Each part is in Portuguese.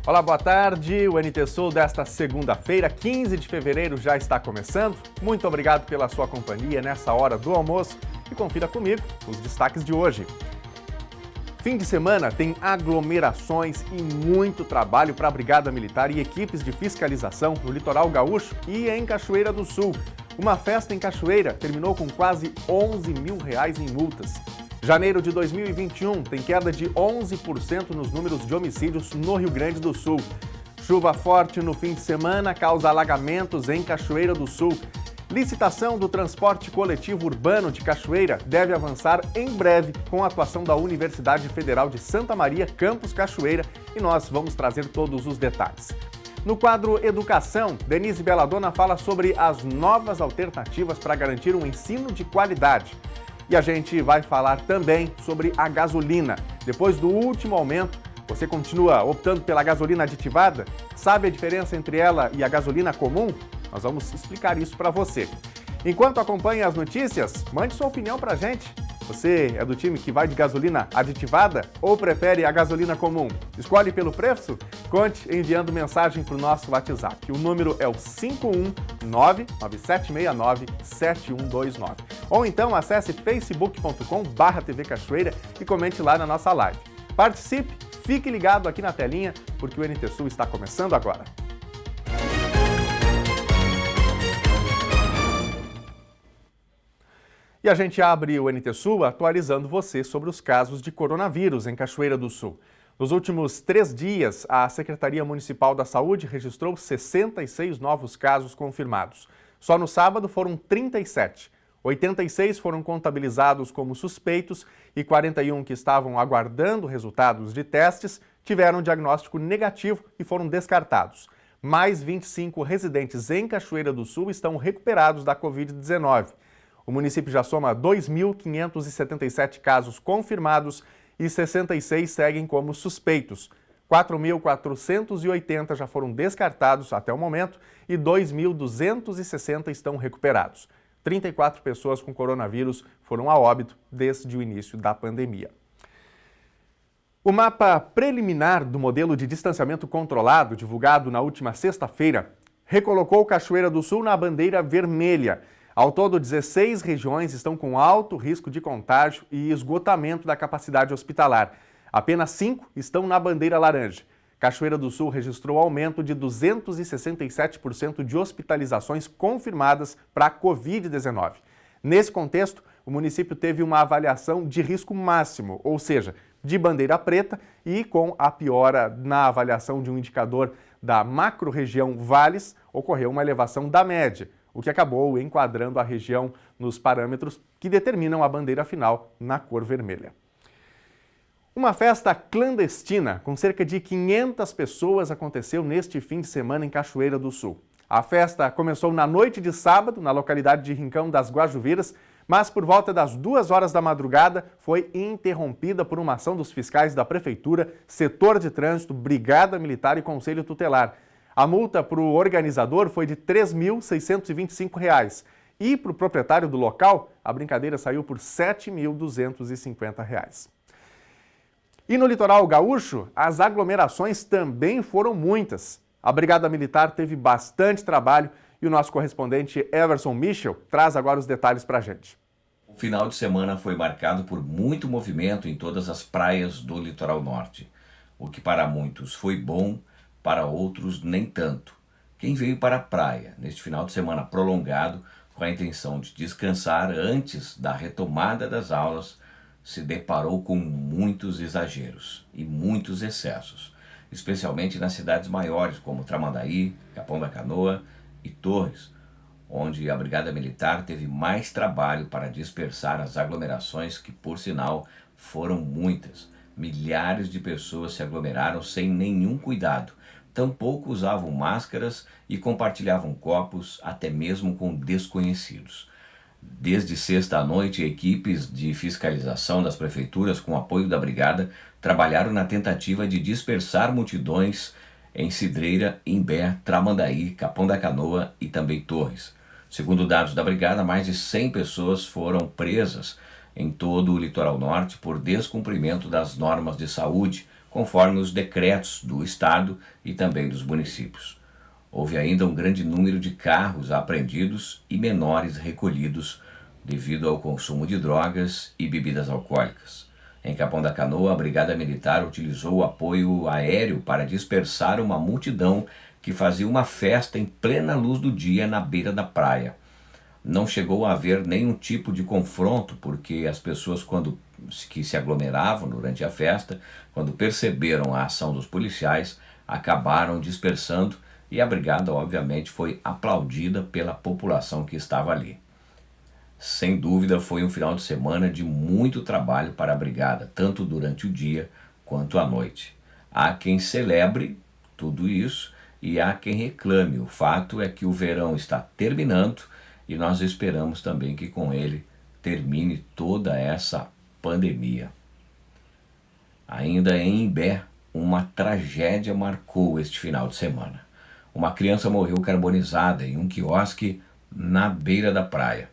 Olá, boa tarde. O NT Sul desta segunda-feira, 15 de fevereiro, já está começando. Muito obrigado pela sua companhia nessa hora do almoço e confira comigo os destaques de hoje. Fim de semana tem aglomerações e muito trabalho para a Brigada Militar e equipes de fiscalização no litoral gaúcho e em Cachoeira do Sul. Uma festa em Cachoeira terminou com quase R$11 mil em multas. Janeiro de 2021 tem queda de 11% nos números de homicídios no Rio Grande do Sul. Chuva forte no fim de semana causa alagamentos em Cachoeira do Sul. Licitação do transporte coletivo urbano de Cachoeira deve avançar em breve com a atuação da Universidade Federal de Santa Maria, Campus Cachoeira, e nós vamos trazer todos os detalhes. No quadro Educação, Denise Belladonna fala sobre as novas alternativas para garantir um ensino de qualidade. E a gente vai falar também sobre a gasolina. Depois do último aumento, você continua optando pela gasolina aditivada? Sabe a diferença entre ela e a gasolina comum? Nós vamos explicar isso para você. Enquanto acompanha as notícias, mande sua opinião para a gente. Você é do time que vai de gasolina aditivada ou prefere a gasolina comum? Escolhe pelo preço? Conte enviando mensagem para o nosso WhatsApp. O número é o 51997697129. Ou então acesse facebook.com/TV Cachoeira e comente lá na nossa live. Participe, fique ligado aqui na telinha, porque o NT Sul está começando agora. E a gente abre o NT Sul atualizando você sobre os casos de coronavírus em Cachoeira do Sul. Nos últimos 3 dias, a Secretaria Municipal da Saúde registrou 66 novos casos confirmados. Só no sábado foram 37. 86 foram contabilizados como suspeitos e 41 que estavam aguardando resultados de testes tiveram diagnóstico negativo e foram descartados. Mais 25 residentes em Cachoeira do Sul estão recuperados da Covid-19. O município já soma 2.577 casos confirmados e 66 seguem como suspeitos. 4.480 já foram descartados até o momento e 2.260 estão recuperados. 34 pessoas com coronavírus foram a óbito desde o início da pandemia. O mapa preliminar do modelo de distanciamento controlado, divulgado na última sexta-feira, recolocou Cachoeira do Sul na bandeira vermelha. Ao todo, 16 regiões estão com alto risco de contágio e esgotamento da capacidade hospitalar. Apenas 5 estão na bandeira laranja. Cachoeira do Sul registrou aumento de 267% de hospitalizações confirmadas para a Covid-19. Nesse contexto, o município teve uma avaliação de risco máximo, ou seja, de bandeira preta, e com a piora na avaliação de um indicador da macro-região Vales, ocorreu uma elevação da média, o que acabou enquadrando a região nos parâmetros que determinam a bandeira final na cor vermelha. Uma festa clandestina com cerca de 500 pessoas aconteceu neste fim de semana em Cachoeira do Sul. A festa começou na noite de sábado, na localidade de Rincão das Guajuviras, mas por volta das 2 horas da madrugada foi interrompida por uma ação dos fiscais da Prefeitura, Setor de Trânsito, Brigada Militar e Conselho Tutelar. A multa para o organizador foi de R$ 3.625 e para o proprietário do local, a brincadeira saiu por R$ 7.250. E no litoral gaúcho, as aglomerações também foram muitas. A Brigada Militar teve bastante trabalho e o nosso correspondente Everson Michel traz agora os detalhes para a gente. O final de semana foi marcado por muito movimento em todas as praias do litoral norte, o que para muitos foi bom, para outros nem tanto. Quem veio para a praia neste final de semana prolongado com a intenção de descansar antes da retomada das aulas se deparou com muitos exageros e muitos excessos, especialmente nas cidades maiores como Tramandaí, Capão da Canoa e Torres, onde a Brigada Militar teve mais trabalho para dispersar as aglomerações que, por sinal, foram muitas. Milhares de pessoas se aglomeraram sem nenhum cuidado, tampouco usavam máscaras e compartilhavam copos até mesmo com desconhecidos. Desde sexta à noite, equipes de fiscalização das prefeituras, com apoio da Brigada, trabalharam na tentativa de dispersar multidões em Cidreira, Imbé, Tramandaí, Capão da Canoa e também Torres. Segundo dados da Brigada, mais de 100 pessoas foram presas em todo o litoral norte por descumprimento das normas de saúde, conforme os decretos do Estado e também dos municípios. Houve ainda um grande número de carros apreendidos e menores recolhidos devido ao consumo de drogas e bebidas alcoólicas. Em Capão da Canoa, a Brigada Militar utilizou o apoio aéreo para dispersar uma multidão que fazia uma festa em plena luz do dia na beira da praia. Não chegou a haver nenhum tipo de confronto, porque as pessoas que se aglomeravam durante a festa, quando perceberam a ação dos policiais, acabaram dispersando e a brigada, obviamente, foi aplaudida pela população que estava ali. Sem dúvida, foi um final de semana de muito trabalho para a brigada, tanto durante o dia quanto à noite. Há quem celebre tudo isso e há quem reclame. O fato é que o verão está terminando e nós esperamos também que com ele termine toda essa pandemia. Ainda em Imbé, uma tragédia marcou este final de semana. Uma criança morreu carbonizada em um quiosque na beira da praia.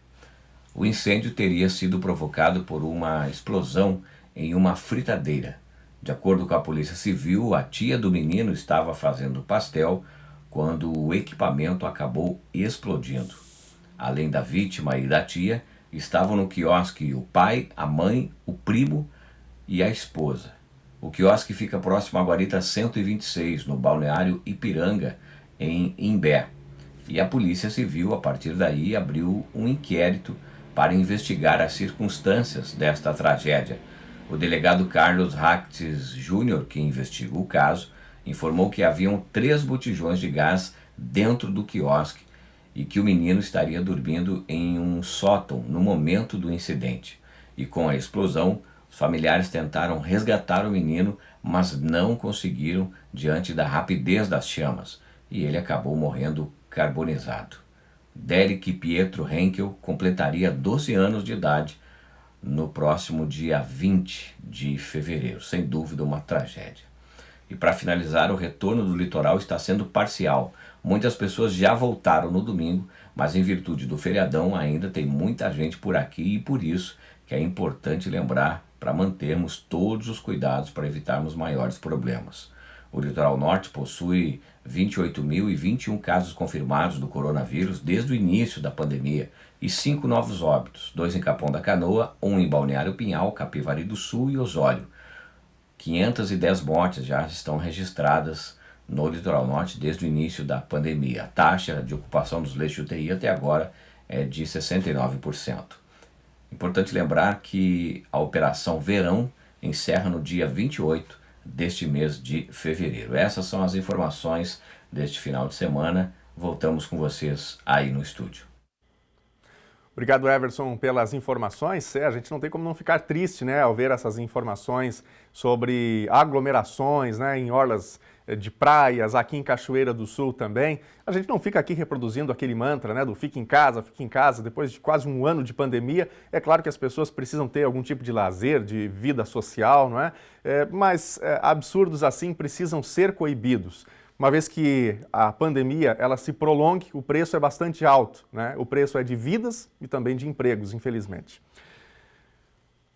O incêndio teria sido provocado por uma explosão em uma fritadeira. De acordo com a Polícia Civil, a tia do menino estava fazendo pastel quando o equipamento acabou explodindo. Além da vítima e da tia, estavam no quiosque o pai, a mãe, o primo e a esposa. O quiosque fica próximo à guarita 126, no balneário Ipiranga, em Imbé. E a Polícia Civil, a partir daí, abriu um inquérito para investigar as circunstâncias desta tragédia. O delegado Carlos Ractes Júnior, que investiga o caso, informou que haviam 3 botijões de gás dentro do quiosque e que o menino estaria dormindo em um sótão no momento do incidente. E com a explosão, os familiares tentaram resgatar o menino, mas não conseguiram diante da rapidez das chamas, e ele acabou morrendo carbonizado. Derek Pietro Henkel completaria 12 anos de idade no próximo dia 20 de fevereiro. Sem dúvida, uma tragédia. E para finalizar, o retorno do litoral está sendo parcial. Muitas pessoas já voltaram no domingo, mas em virtude do feriadão ainda tem muita gente por aqui e por isso que é importante lembrar para mantermos todos os cuidados para evitarmos maiores problemas. O litoral norte possui 28.021 casos confirmados do coronavírus desde o início da pandemia e 5 novos óbitos, 2 em Capão da Canoa, 1 em Balneário Pinhal, Capivari do Sul e Osório. 510 mortes já estão registradas no litoral norte desde o início da pandemia. A taxa de ocupação dos leitos de UTI até agora é de 69%. Importante lembrar que a Operação Verão encerra no dia 28 deste mês de fevereiro. Essas são as informações deste final de semana. Voltamos com vocês aí no estúdio. Obrigado, Everson, pelas informações. A gente não tem como não ficar triste, né, ao ver essas informações sobre aglomerações, né, em orlas de praias, aqui em Cachoeira do Sul também. A gente não fica aqui reproduzindo aquele mantra, né, do fique em casa, depois de quase um ano de pandemia. É claro que as pessoas precisam ter algum tipo de lazer, de vida social, não é? Mas absurdos assim precisam ser coibidos. Uma vez que a pandemia ela se prolongue, o preço é bastante alto, né? O preço é de vidas e também de empregos, infelizmente.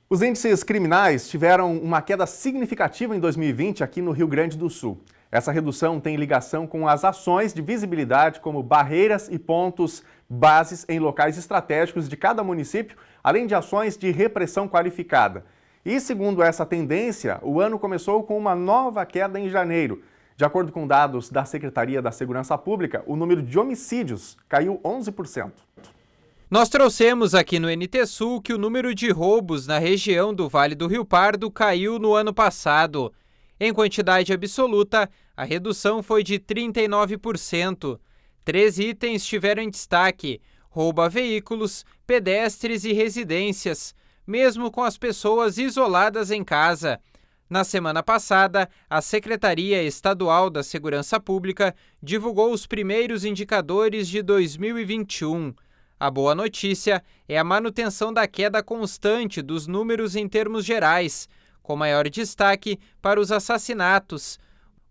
Os índices criminais tiveram uma queda significativa em 2020 aqui no Rio Grande do Sul. Essa redução tem ligação com as ações de visibilidade, como barreiras e pontos bases em locais estratégicos de cada município, além de ações de repressão qualificada. E segundo essa tendência, o ano começou com uma nova queda em janeiro. De acordo com dados da Secretaria da Segurança Pública, o número de homicídios caiu 11%. Nós trouxemos aqui no NT Sul que o número de roubos na região do Vale do Rio Pardo caiu no ano passado. Em quantidade absoluta, a redução foi de 39%. 3 itens tiveram em destaque: roubo a veículos, pedestres e residências, mesmo com as pessoas isoladas em casa. Na semana passada, a Secretaria Estadual da Segurança Pública divulgou os primeiros indicadores de 2021. A boa notícia é a manutenção da queda constante dos números em termos gerais, com maior destaque para os assassinatos.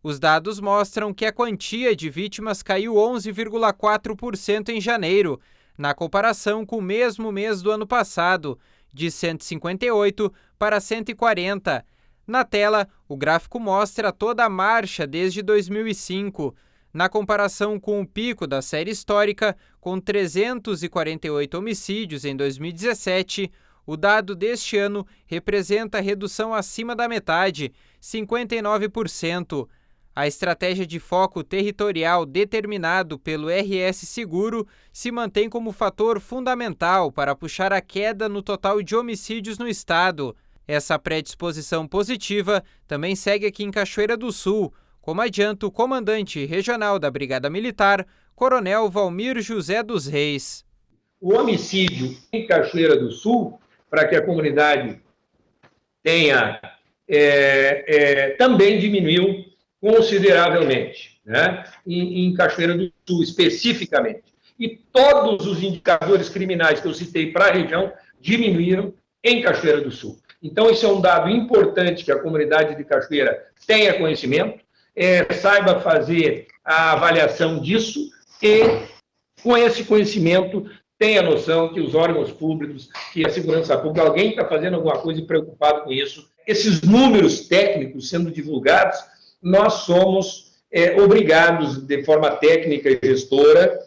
Os dados mostram que a quantia de vítimas caiu 11,4% em janeiro, na comparação com o mesmo mês do ano passado, de 158 para 140. Na tela, o gráfico mostra toda a marcha desde 2005. Na comparação com o pico da série histórica, com 348 homicídios em 2017, o dado deste ano representa redução acima da metade, 59%. A estratégia de foco territorial determinado pelo RS Seguro se mantém como fator fundamental para puxar a queda no total de homicídios no estado. Essa predisposição positiva também segue aqui em Cachoeira do Sul, como adianta o comandante regional da Brigada Militar, Coronel Valmir José dos Reis. O homicídio em Cachoeira do Sul, para que a comunidade tenha, também diminuiu consideravelmente, né? Em Cachoeira do Sul especificamente. E todos os indicadores criminais que eu citei para a região diminuíram em Cachoeira do Sul. Então, isso é um dado importante que a comunidade de Cachoeira tenha conhecimento, saiba fazer a avaliação disso e, com esse conhecimento, tenha noção que os órgãos públicos, que a segurança pública, alguém está fazendo alguma coisa e preocupado com isso. Esses números técnicos sendo divulgados, nós somos obrigados, de forma técnica e gestora,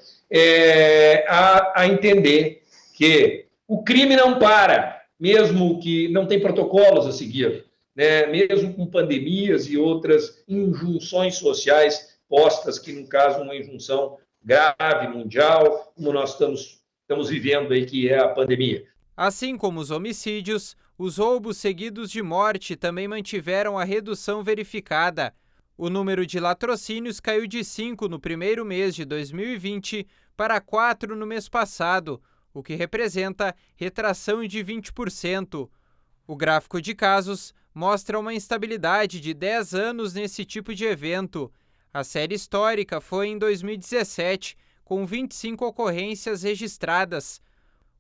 a entender que o crime não para, mesmo que não tem protocolos a seguir, né? Mesmo com pandemias e outras injunções sociais postas, que no caso uma injunção grave, mundial, como nós estamos vivendo aí, que é a pandemia. Assim como os homicídios, os roubos seguidos de morte também mantiveram a redução verificada. O número de latrocínios caiu de 5 no primeiro mês de 2020 para 4 no mês passado, o que representa retração de 20%. O gráfico de casos mostra uma instabilidade de 10 anos nesse tipo de evento. A série histórica foi em 2017, com 25 ocorrências registradas.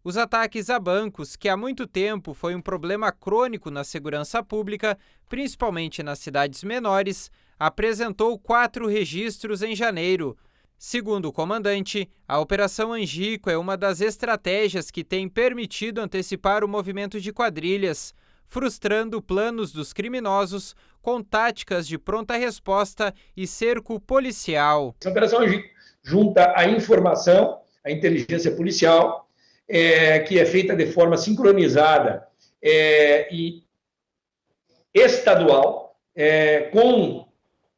Os ataques a bancos, que há muito tempo foi um problema crônico na segurança pública, principalmente nas cidades menores, apresentou 4 registros em janeiro. Segundo o comandante, a Operação Angico é uma das estratégias que tem permitido antecipar o movimento de quadrilhas, frustrando planos dos criminosos com táticas de pronta resposta e cerco policial. A Operação Angico junta a informação, a inteligência policial, que é feita de forma sincronizada e estadual, com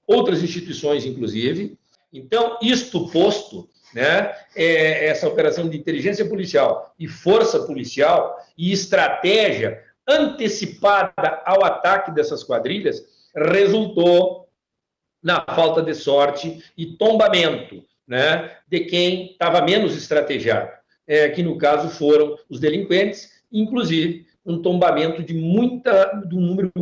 outras instituições, inclusive. Então, isto posto, né, essa operação de inteligência policial e força policial e estratégia antecipada ao ataque dessas quadrilhas resultou na falta de sorte e tombamento, né, de quem estava menos estrategiado, que no caso foram os delinquentes, inclusive um tombamento de um número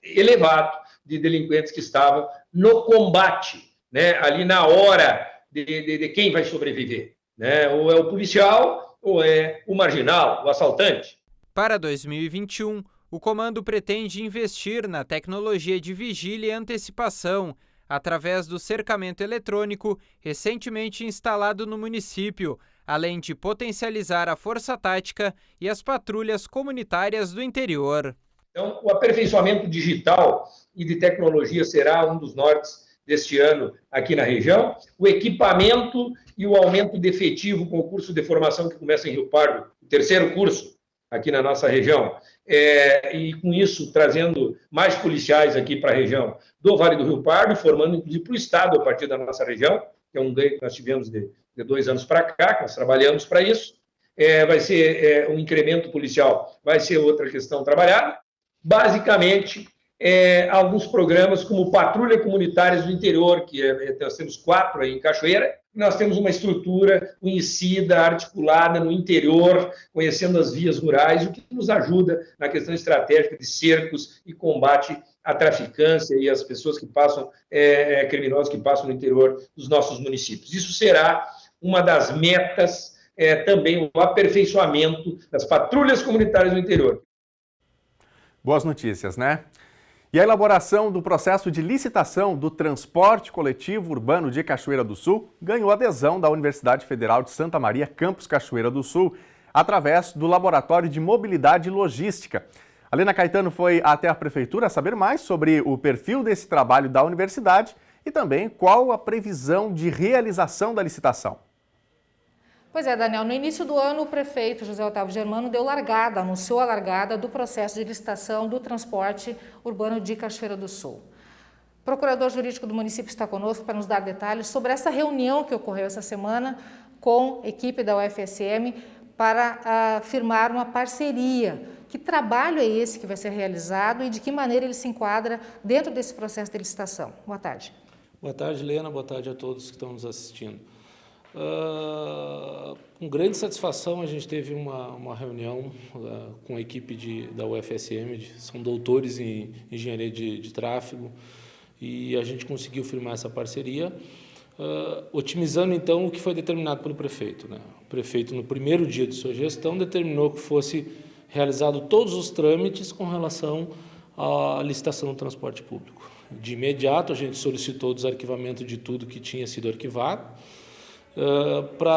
elevado de delinquentes que estavam no combate, né, ali na hora de quem vai sobreviver, né? Ou é o policial ou é o marginal, o assaltante. Para 2021, o comando pretende investir na tecnologia de vigília e antecipação, através do cercamento eletrônico recentemente instalado no município, além de potencializar a força tática e as patrulhas comunitárias do interior. Então, o aperfeiçoamento digital e de tecnologia será um dos nortes deste ano aqui na região. O equipamento e o aumento de efetivo com o curso de formação que começa em Rio Pardo, o 3º curso aqui na nossa região, e com isso trazendo mais policiais aqui para a região do Vale do Rio Pardo, formando inclusive para o Estado a partir da nossa região, que é um ganho que nós tivemos de 2 anos para cá, que nós trabalhamos para isso. Vai ser um incremento policial, vai ser outra questão trabalhada. Basicamente, alguns programas como Patrulha Comunitárias do Interior, que nós temos 4 aí em Cachoeira. Nós temos uma estrutura conhecida, articulada no interior, conhecendo as vias rurais, o que nos ajuda na questão estratégica de cercos e combate à traficância e às pessoas que passam, criminosos que passam no interior dos nossos municípios. Isso será uma das metas, também o aperfeiçoamento das patrulhas comunitárias do interior. Boas notícias, né? E a elaboração do processo de licitação do transporte coletivo urbano de Cachoeira do Sul ganhou adesão da Universidade Federal de Santa Maria, campus Cachoeira do Sul, através do Laboratório de Mobilidade e Logística. A Lena Caetano foi até a Prefeitura saber mais sobre o perfil desse trabalho da universidade e também qual a previsão de realização da licitação. Pois é, Daniel, no início do ano o prefeito José Otávio Germano anunciou a largada do processo de licitação do transporte urbano de Cachoeira do Sul. O procurador jurídico do município está conosco para nos dar detalhes sobre essa reunião que ocorreu essa semana com a equipe da UFSM para firmar uma parceria. Que trabalho é esse que vai ser realizado e de que maneira ele se enquadra dentro desse processo de licitação? Boa tarde. Boa tarde, Lena. Boa tarde a todos que estão nos assistindo. Com grande satisfação, a gente teve uma reunião com a equipe da UFSM, são doutores em engenharia de tráfego, e a gente conseguiu firmar essa parceria, otimizando, então, o que foi determinado pelo prefeito, né? O prefeito, no primeiro dia de sua gestão, determinou que fosse realizado todos os trâmites com relação à licitação do transporte público. De imediato, a gente solicitou o desarquivamento de tudo que tinha sido arquivado,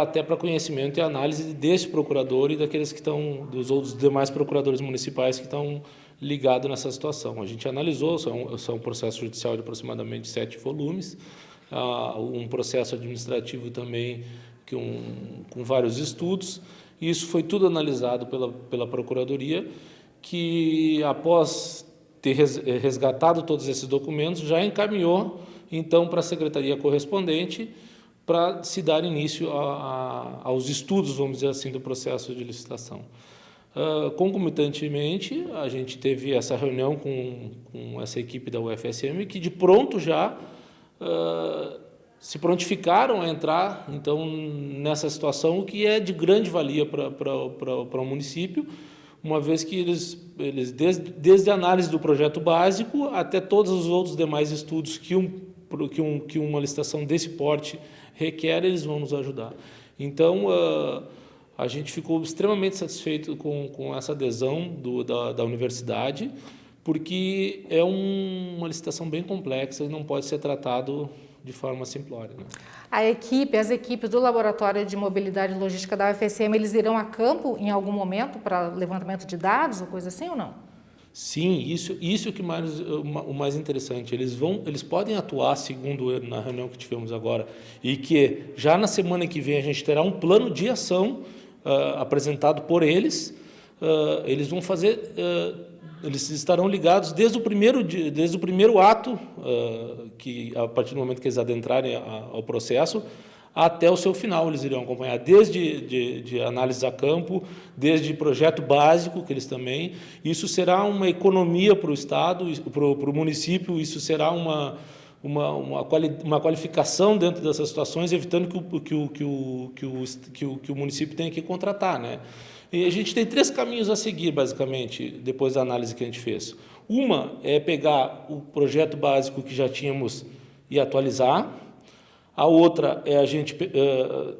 até para conhecimento e análise desse procurador e daqueles que estão, dos outros demais procuradores municipais que estão ligados nessa situação. A gente analisou, são um processo judicial de aproximadamente 7 volumes, um processo administrativo também com vários estudos, e isso foi tudo analisado pela Procuradoria, que após ter resgatado todos esses documentos, já encaminhou então para a secretaria correspondente para se dar início aos estudos, vamos dizer assim, do processo de licitação. Concomitantemente, a gente teve essa reunião com essa equipe da UFSM, que de pronto já se prontificaram a entrar então, nessa situação, o que é de grande valia para o município, uma vez que eles desde a análise do projeto básico até todos os outros demais estudos que uma licitação desse porte requer, eles vão nos ajudar. Então, a gente ficou extremamente satisfeito com essa adesão da universidade, porque é uma licitação bem complexa e não pode ser tratado de forma simplória, né? As equipes do Laboratório de Mobilidade e Logística da UFSM, eles irão a campo em algum momento para levantamento de dados ou coisa assim ou não? Sim, isso que o mais interessante. Eles podem atuar, segundo na reunião que tivemos agora, e que já na semana que vem a gente terá um plano de ação apresentado por eles. Eles vão fazer, eles estarão ligados desde o primeiro ato, que a partir do momento que eles adentrarem ao processo, até o seu final. Eles irão acompanhar desde de análise a campo, desde projeto básico, que eles também. Isso será uma economia para o Estado, para o município, isso será uma qualificação dentro dessas situações, evitando que o município tenha que contratar, né? E a gente tem 3 caminhos a seguir, basicamente, depois da análise que a gente fez. Uma é pegar o projeto básico que já tínhamos e atualizar. A outra é a gente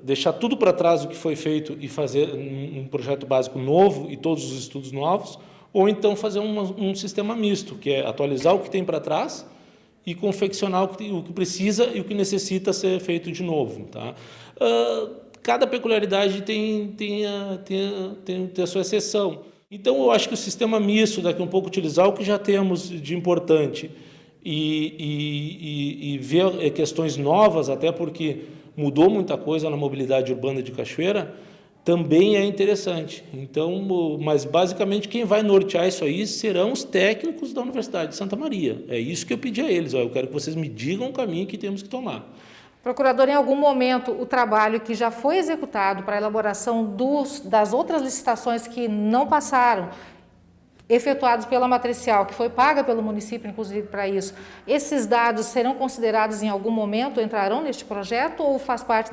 deixar tudo para trás o que foi feito e fazer um projeto básico novo e todos os estudos novos, ou então fazer um sistema misto, que é atualizar o que tem para trás e confeccionar o que precisa e o que necessita ser feito de novo, tá? Cada peculiaridade tem a sua exceção. Então, eu acho que o sistema misto, daqui a um pouco, utilizar o que já temos de importante e ver questões novas, até porque mudou muita coisa na mobilidade urbana de Cachoeira, também é interessante. Então, mas basicamente quem vai nortear isso aí serão os técnicos da Universidade de Santa Maria. É isso que eu pedi a eles. Eu quero que vocês me digam o caminho que temos que tomar. Procurador, em algum momento o trabalho que já foi executado para a elaboração das outras licitações que não passaram, efetuados pela matricial, que foi paga pelo município, inclusive, para isso, esses dados serão considerados em algum momento, entrarão neste projeto ou faz parte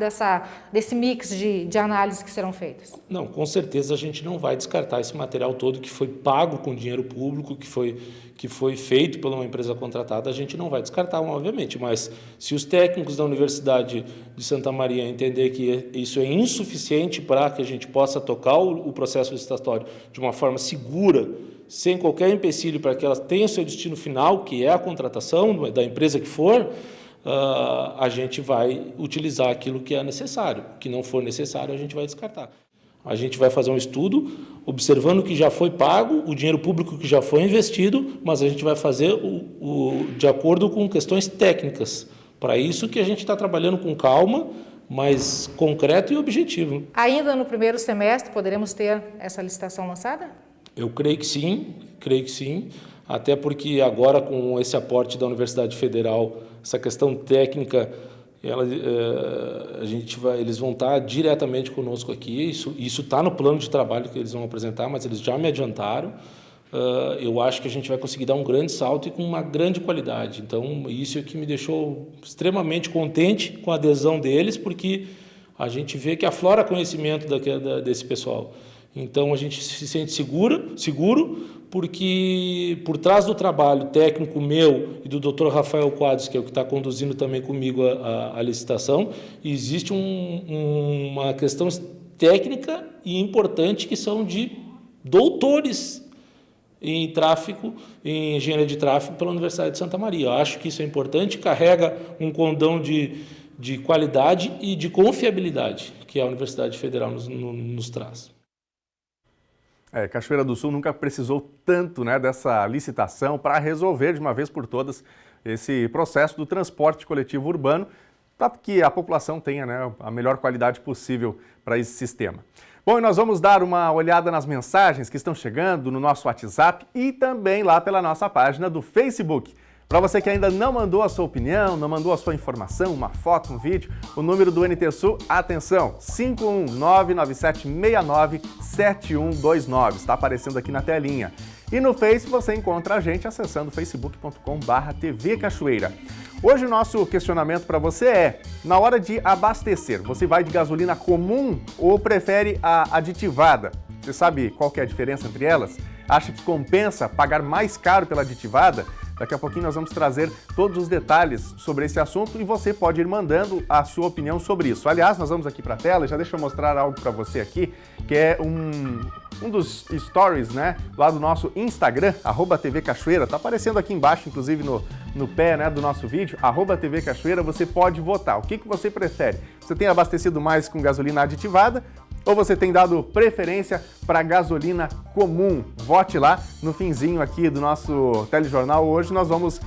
desse mix de análises que serão feitas? Não, com certeza a gente não vai descartar esse material todo que foi pago com dinheiro público, que foi feito por uma empresa contratada, a gente não vai descartar, obviamente, mas se os técnicos da Universidade de Santa Maria entender que isso é insuficiente para que a gente possa tocar o processo licitatório de uma forma segura, sem qualquer empecilho para que ela tenha o seu destino final, que é a contratação da empresa que for, a gente vai utilizar aquilo que é necessário. O que não for necessário, a gente vai descartar. A gente vai fazer um estudo observando o que já foi pago, o dinheiro público que já foi investido, mas a gente vai fazer de acordo com questões técnicas. Para isso que a gente está trabalhando com calma, mas concreto e objetivo. Ainda no primeiro semestre poderemos ter essa licitação lançada? Eu creio que sim, até porque agora com esse aporte da Universidade Federal, essa questão técnica, eles vão estar diretamente conosco aqui, isso está no plano de trabalho que eles vão apresentar, mas eles já me adiantaram. Eu acho que a gente vai conseguir dar um grande salto e com uma grande qualidade. Então, isso é que me deixou extremamente contente com a adesão deles, porque a gente vê que aflora conhecimento desse pessoal. Então, a gente se sente seguro, porque por trás do trabalho técnico meu e do Dr. Rafael Quadros, que é o que está conduzindo também comigo a licitação, existe uma questão técnica e importante que são de doutores em tráfego, em engenharia de tráfego pela Universidade de Santa Maria. Eu acho que isso é importante, carrega um condão de qualidade e de confiabilidade que a Universidade Federal nos traz. Cachoeira do Sul nunca precisou tanto, né, dessa licitação para resolver de uma vez por todas esse processo do transporte coletivo urbano, para que a população tenha, né, a melhor qualidade possível para esse sistema. Bom, e nós vamos dar uma olhada nas mensagens que estão chegando no nosso WhatsApp e também lá pela nossa página do Facebook. Para você que ainda não mandou a sua opinião, não mandou a sua informação, uma foto, um vídeo, o número do NT Sul, atenção, 51997697129, está aparecendo aqui na telinha. E no Face você encontra a gente acessando facebook.com/TV Cachoeira. Hoje o nosso questionamento para você é, na hora de abastecer, você vai de gasolina comum ou prefere a aditivada? Você sabe qual que é a diferença entre elas? Acha que compensa pagar mais caro pela aditivada? Daqui a pouquinho nós vamos trazer todos os detalhes sobre esse assunto e você pode ir mandando a sua opinião sobre isso. Aliás, nós vamos aqui para a tela, já deixa eu mostrar algo para você aqui, que é um dos stories, né, lá do nosso Instagram, @TV Cachoeira, tá aparecendo aqui embaixo, inclusive no pé, né, do nosso vídeo, @TV Cachoeira, você pode votar. O que você prefere? Você tem abastecido mais com gasolina aditivada ou você tem dado preferência para gasolina comum? Vote lá no finzinho aqui do nosso telejornal. Hoje nós vamos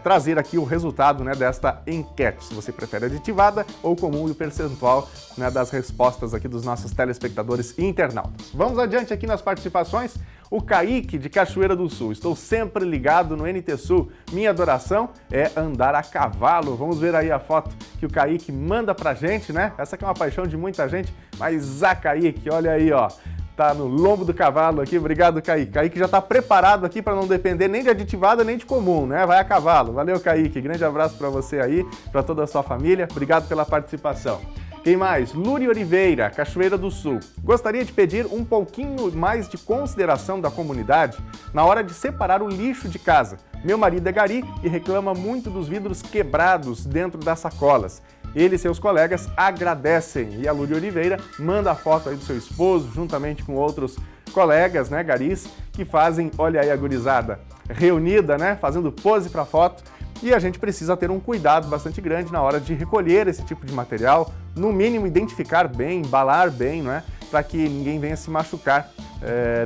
trazer aqui o resultado, né, desta enquete, se você prefere aditivada ou comum e o percentual, né, das respostas aqui dos nossos telespectadores e internautas. Vamos adiante aqui nas participações. O Kaique, de Cachoeira do Sul. Estou sempre ligado no NT Sul. Minha adoração é andar a cavalo. Vamos ver aí a foto que o Kaique manda pra gente, né? Essa que é uma paixão de muita gente, mas a Kaique, olha aí, ó. Tá no lombo do cavalo aqui. Obrigado, Kaique. Kaique já tá preparado aqui para não depender nem de aditivada nem de comum, né? Vai a cavalo. Valeu, Kaique. Grande abraço para você aí, para toda a sua família. Obrigado pela participação. Quem mais? Lúria Oliveira, Cachoeira do Sul. Gostaria de pedir um pouquinho mais de consideração da comunidade na hora de separar o lixo de casa. Meu marido é gari e reclama muito dos vidros quebrados dentro das sacolas. Ele e seus colegas agradecem. E a Lúria Oliveira manda a foto aí do seu esposo, juntamente com outros colegas, né, garis, que fazem, olha aí a gurizada, reunida, né, fazendo pose para foto. E a gente precisa ter um cuidado bastante grande na hora de recolher esse tipo de material, no mínimo identificar bem, embalar bem, né, para que ninguém venha se machucar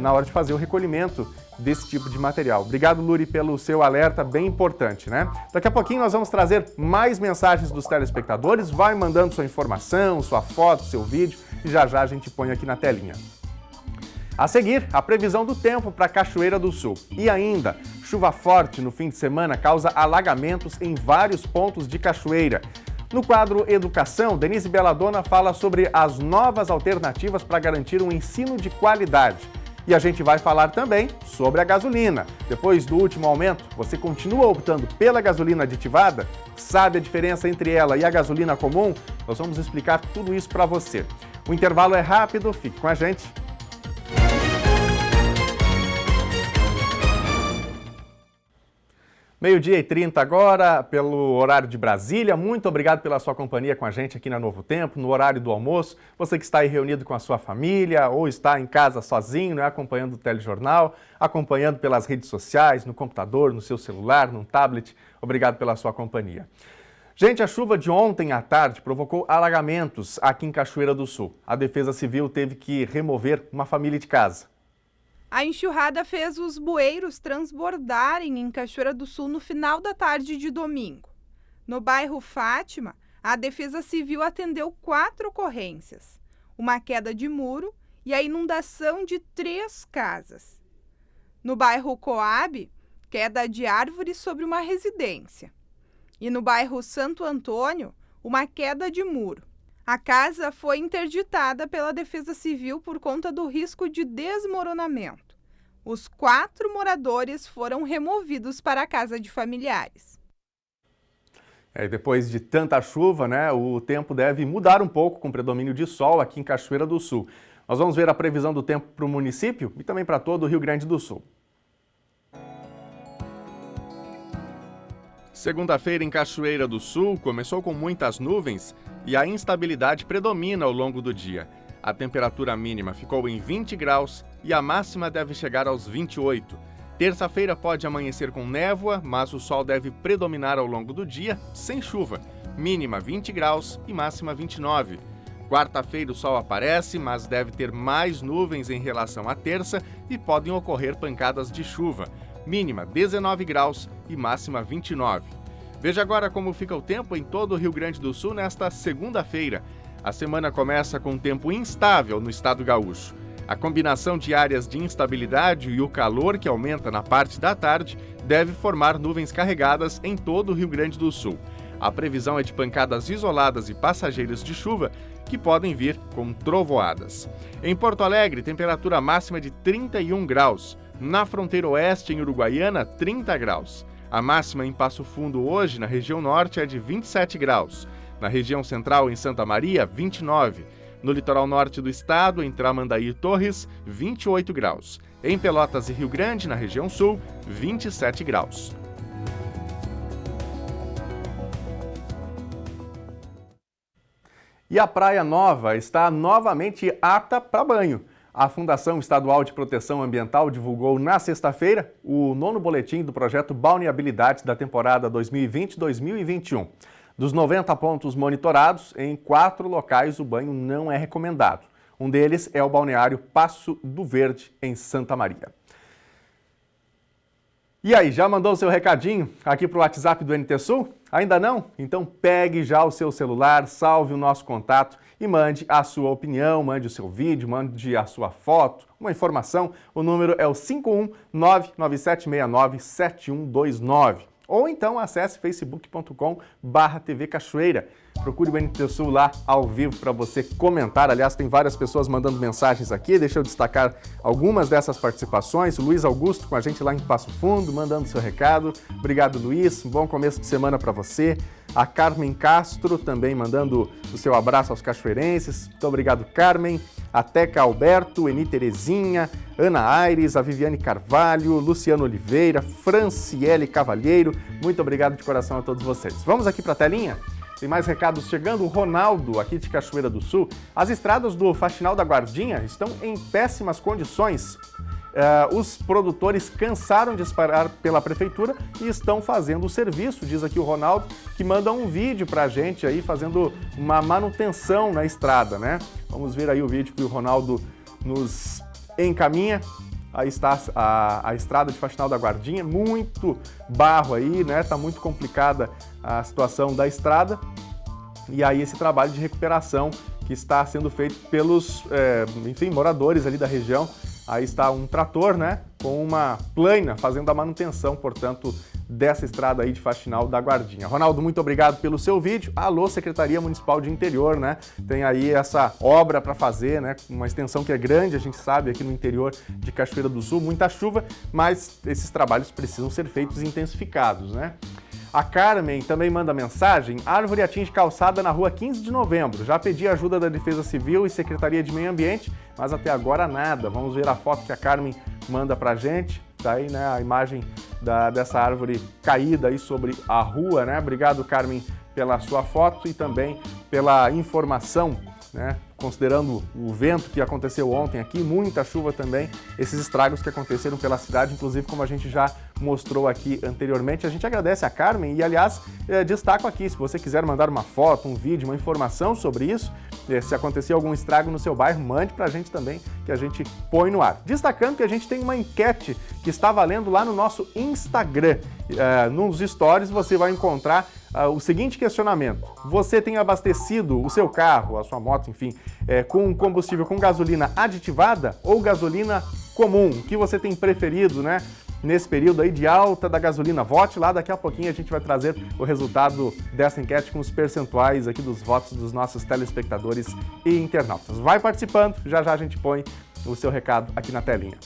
na hora de fazer o recolhimento desse tipo de material. Obrigado, Luri, pelo seu alerta, bem importante, né? Daqui a pouquinho nós vamos trazer mais mensagens dos telespectadores, vai mandando sua informação, sua foto, seu vídeo e já a gente põe aqui na telinha. A seguir, a previsão do tempo para Cachoeira do Sul. E ainda, chuva forte no fim de semana causa alagamentos em vários pontos de Cachoeira. No quadro Educação, Denise Belladonna fala sobre as novas alternativas para garantir um ensino de qualidade. E a gente vai falar também sobre a gasolina. Depois do último aumento, você continua optando pela gasolina aditivada? Sabe a diferença entre ela e a gasolina comum? Nós vamos explicar tudo isso para você. O intervalo é rápido, fique com a gente. Meio-dia e 30 agora, pelo horário de Brasília. Muito obrigado pela sua companhia com a gente aqui na Novo Tempo, no horário do almoço. Você que está aí reunido com a sua família ou está em casa sozinho, né, acompanhando o telejornal, acompanhando pelas redes sociais, no computador, no seu celular, no tablet. Obrigado pela sua companhia. Gente, a chuva de ontem à tarde provocou alagamentos aqui em Cachoeira do Sul. A Defesa Civil teve que remover uma família de casa. A enxurrada fez os bueiros transbordarem em Cachoeira do Sul no final da tarde de domingo. No bairro Fátima, a Defesa Civil atendeu 4 ocorrências, uma queda de muro e a inundação de 3 casas. No bairro Coab, queda de árvores sobre uma residência. E no bairro Santo Antônio, uma queda de muro. A casa foi interditada pela Defesa Civil por conta do risco de desmoronamento. Os 4 moradores foram removidos para a casa de familiares. Depois de tanta chuva, né, o tempo deve mudar um pouco com predomínio de sol aqui em Cachoeira do Sul. Nós vamos ver a previsão do tempo para o município e também para todo o Rio Grande do Sul. Segunda-feira em Cachoeira do Sul começou com muitas nuvens e a instabilidade predomina ao longo do dia. A temperatura mínima ficou em 20 graus e a máxima deve chegar aos 28. Terça-feira pode amanhecer com névoa, mas o sol deve predominar ao longo do dia, sem chuva. Mínima 20 graus e máxima 29. Quarta-feira o sol aparece, mas deve ter mais nuvens em relação à terça e podem ocorrer pancadas de chuva. Mínima 19 graus e máxima 29. Veja agora como fica o tempo em todo o Rio Grande do Sul nesta segunda-feira. A semana começa com um tempo instável no estado gaúcho. A combinação de áreas de instabilidade e o calor que aumenta na parte da tarde deve formar nuvens carregadas em todo o Rio Grande do Sul. A previsão é de pancadas isoladas e passageiras de chuva que podem vir com trovoadas. Em Porto Alegre, temperatura máxima de 31 graus. Na fronteira oeste, em Uruguaiana, 30 graus. A máxima em Passo Fundo hoje, na região norte, é de 27 graus. Na região central, em Santa Maria, 29. No litoral norte do estado, em Tramandaí e Torres, 28 graus. Em Pelotas e Rio Grande, na região sul, 27 graus. E a Praia Nova está novamente apta para banho. A Fundação Estadual de Proteção Ambiental divulgou na sexta-feira o 9º boletim do projeto Balneabilidade da temporada 2020-2021. Dos 90 pontos monitorados, em 4 locais o banho não é recomendado. Um deles é o balneário Passo do Verde, em Santa Maria. E aí, já mandou o seu recadinho aqui para o WhatsApp do NT Sul? Ainda não? Então pegue já o seu celular, salve o nosso contato e mande a sua opinião, mande o seu vídeo, mande a sua foto, uma informação. O número é o 51997697129. Ou então acesse facebook.com/TV Cachoeira. Procure o NT Sul lá ao vivo para você comentar. Aliás, tem várias pessoas mandando mensagens aqui. Deixa eu destacar algumas dessas participações. O Luiz Augusto com a gente lá em Passo Fundo, mandando seu recado. Obrigado, Luiz. Um bom começo de semana para você. A Carmen Castro também mandando o seu abraço aos cachoeirenses. Muito obrigado, Carmen. A Teca Alberto, Eni Terezinha, Ana Aires, a Viviane Carvalho, Luciano Oliveira, Franciele Cavalheiro. Muito obrigado de coração a todos vocês. Vamos aqui para a telinha? Tem mais recados chegando. O Ronaldo, aqui de Cachoeira do Sul. As estradas do Faxinal da Guardinha estão em péssimas condições. Os produtores cansaram de esperar pela prefeitura e estão fazendo o serviço, diz aqui o Ronaldo, que manda um vídeo pra gente aí fazendo uma manutenção na estrada, né? Vamos ver aí o vídeo que o Ronaldo nos encaminha. Aí está a estrada de Faxinal da Guardinha, muito barro aí, né? Tá muito complicada a situação da estrada. E aí esse trabalho de recuperação que está sendo feito pelos, moradores ali da região. Aí está um trator, né, com uma plaina fazendo a manutenção, portanto, dessa estrada aí de Faxinal da Guardinha. Ronaldo, muito obrigado pelo seu vídeo. Alô, Secretaria Municipal de Interior, né? Tem aí essa obra para fazer, né? Uma extensão que é grande, a gente sabe, aqui no interior de Cachoeira do Sul, muita chuva, mas esses trabalhos precisam ser feitos e intensificados, né? A Carmen também manda mensagem. Árvore atinge calçada na rua 15 de novembro. Já pedi ajuda da Defesa Civil e Secretaria de Meio Ambiente, mas até agora nada. Vamos ver a foto que a Carmen manda pra gente. Tá aí, né, a imagem dessa árvore caída aí sobre a rua, né? Obrigado, Carmen, pela sua foto e também pela informação, né? considerando o vento que aconteceu ontem aqui, muita chuva também, esses estragos que aconteceram pela cidade, inclusive como a gente já mostrou aqui anteriormente. A gente agradece a Carmen e, aliás, destaco aqui, se você quiser mandar uma foto, um vídeo, uma informação sobre isso, se acontecer algum estrago no seu bairro, mande pra gente também, que a gente põe no ar. Destacando que a gente tem uma enquete que está valendo lá no nosso Instagram. Nos stories você vai encontrar o seguinte questionamento: você tem abastecido o seu carro, a sua moto, enfim, com combustível com gasolina aditivada ou gasolina comum? O que você tem preferido, né? Nesse período aí de alta da gasolina? Vote lá, daqui a pouquinho a gente vai trazer o resultado dessa enquete com os percentuais aqui dos votos dos nossos telespectadores e internautas. Vai participando, já já a gente põe o seu recado aqui na telinha.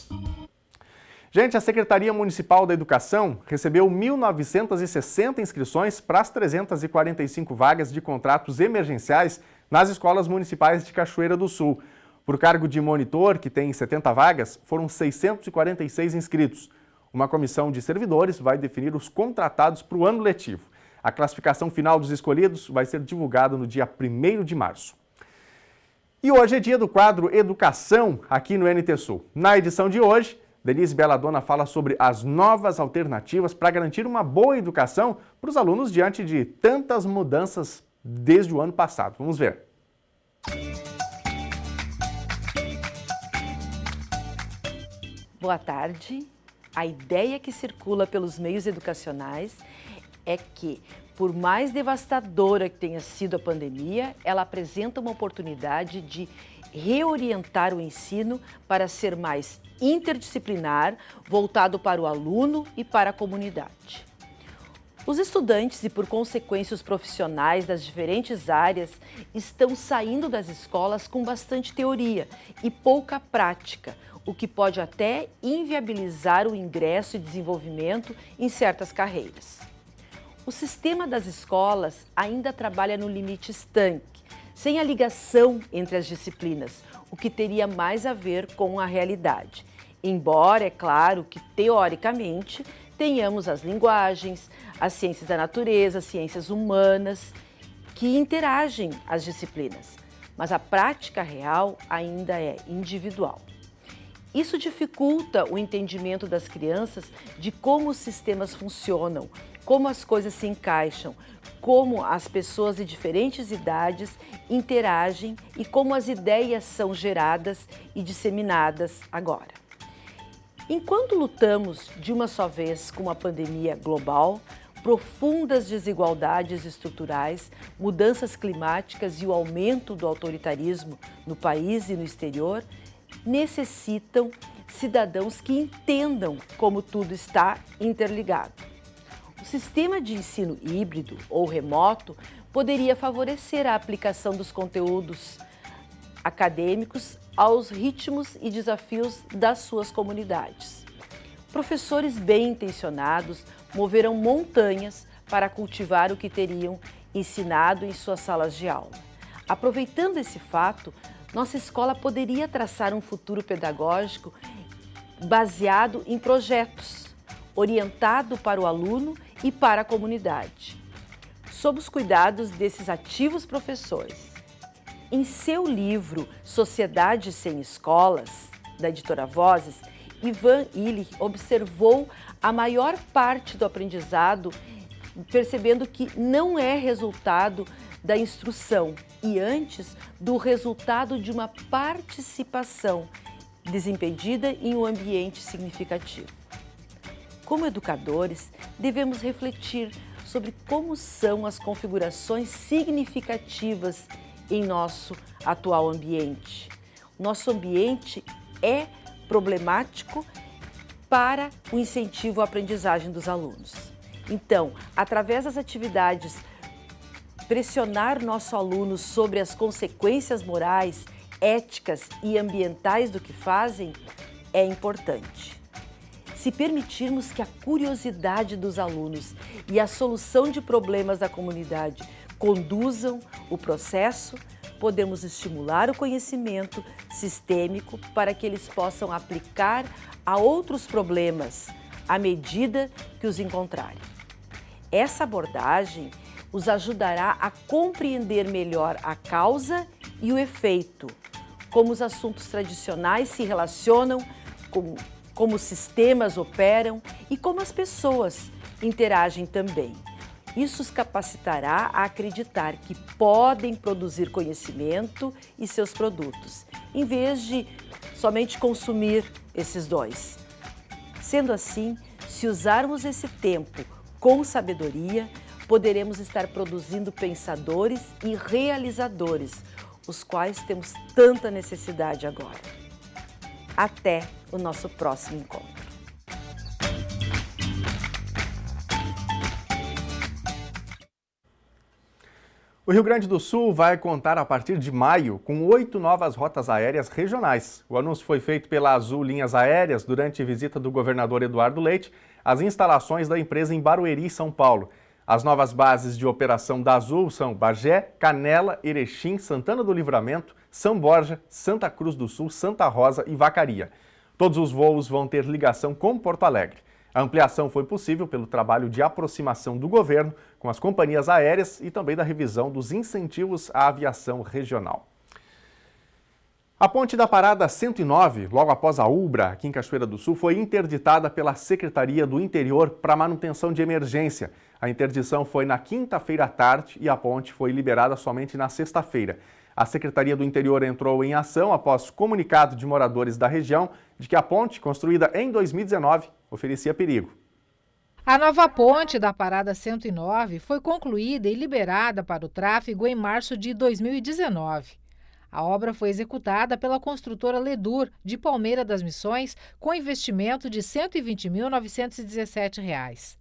Gente, a Secretaria Municipal da Educação recebeu 1.960 inscrições para as 345 vagas de contratos emergenciais nas escolas municipais de Cachoeira do Sul. Por cargo de monitor, que tem 70 vagas, foram 646 inscritos. Uma comissão de servidores vai definir os contratados para o ano letivo. A classificação final dos escolhidos vai ser divulgada no dia 1º de março. E hoje é dia do quadro Educação aqui no NT Sul. Na edição de hoje, Denise Belladonna fala sobre as novas alternativas para garantir uma boa educação para os alunos diante de tantas mudanças desde o ano passado. Vamos ver. Boa tarde. A ideia que circula pelos meios educacionais é que, por mais devastadora que tenha sido a pandemia, ela apresenta uma oportunidade de reorientar o ensino para ser mais interdisciplinar, voltado para o aluno e para a comunidade. Os estudantes e, por consequência, os profissionais das diferentes áreas estão saindo das escolas com bastante teoria e pouca prática, o que pode até inviabilizar o ingresso e desenvolvimento em certas carreiras. O sistema das escolas ainda trabalha no limite estanque, sem a ligação entre as disciplinas, o que teria mais a ver com a realidade. Embora, é claro, que teoricamente tenhamos as linguagens, as ciências da natureza, as ciências humanas, que interagem as disciplinas, mas a prática real ainda é individual. Isso dificulta o entendimento das crianças de como os sistemas funcionam, como as coisas se encaixam, como as pessoas de diferentes idades interagem e como as ideias são geradas e disseminadas agora. Enquanto lutamos de uma só vez com uma pandemia global, profundas desigualdades estruturais, mudanças climáticas e o aumento do autoritarismo no país e no exterior, necessitam cidadãos que entendam como tudo está interligado. O sistema de ensino híbrido ou remoto poderia favorecer a aplicação dos conteúdos acadêmicos aos ritmos e desafios das suas comunidades. Professores bem intencionados moverão montanhas para cultivar o que teriam ensinado em suas salas de aula. Aproveitando esse fato, nossa escola poderia traçar um futuro pedagógico baseado em projetos, orientado para o aluno e para a comunidade, sob os cuidados desses ativos professores. Em seu livro Sociedade Sem Escolas, da editora Vozes, Ivan Illich observou a maior parte do aprendizado, percebendo que não é resultado da instrução e antes do resultado de uma participação desimpedida em um ambiente significativo. Como educadores, devemos refletir sobre como são as configurações significativas em nosso atual ambiente. Nosso ambiente é problemático para o incentivo à aprendizagem dos alunos. Então, através das atividades, pressionar nosso aluno sobre as consequências morais, éticas e ambientais do que fazem é importante. Se permitirmos que a curiosidade dos alunos e a solução de problemas da comunidade conduzam o processo, podemos estimular o conhecimento sistêmico para que eles possam aplicar a outros problemas à medida que os encontrarem. Essa abordagem os ajudará a compreender melhor a causa e o efeito, como os assuntos tradicionais se relacionam, como os sistemas operam e como as pessoas interagem também. Isso os capacitará a acreditar que podem produzir conhecimento e seus produtos, em vez de somente consumir esses dons. Sendo assim, se usarmos esse tempo com sabedoria, poderemos estar produzindo pensadores e realizadores, os quais temos tanta necessidade agora. Até o nosso próximo encontro. O Rio Grande do Sul vai contar a partir de maio com 8 novas rotas aéreas regionais. O anúncio foi feito pela Azul Linhas Aéreas durante visita do governador Eduardo Leite às instalações da empresa em Barueri, São Paulo. As novas bases de operação da Azul são Bagé, Canela, Erechim, Santana do Livramento, São Borja, Santa Cruz do Sul, Santa Rosa e Vacaria. Todos os voos vão ter ligação com Porto Alegre. A ampliação foi possível pelo trabalho de aproximação do governo com as companhias aéreas e também da revisão dos incentivos à aviação regional. A ponte da Parada 109, logo após a Ubra, aqui em Cachoeira do Sul, foi interditada pela Secretaria do Interior para manutenção de emergência. A interdição foi na quinta-feira à tarde e a ponte foi liberada somente na sexta-feira. A Secretaria do Interior entrou em ação após comunicado de moradores da região de que a ponte, construída em 2019, oferecia perigo. A nova ponte da Parada 109 foi concluída e liberada para o tráfego em março de 2019. A obra foi executada pela construtora Ledur, de Palmeira das Missões, com investimento de R$ 120.917.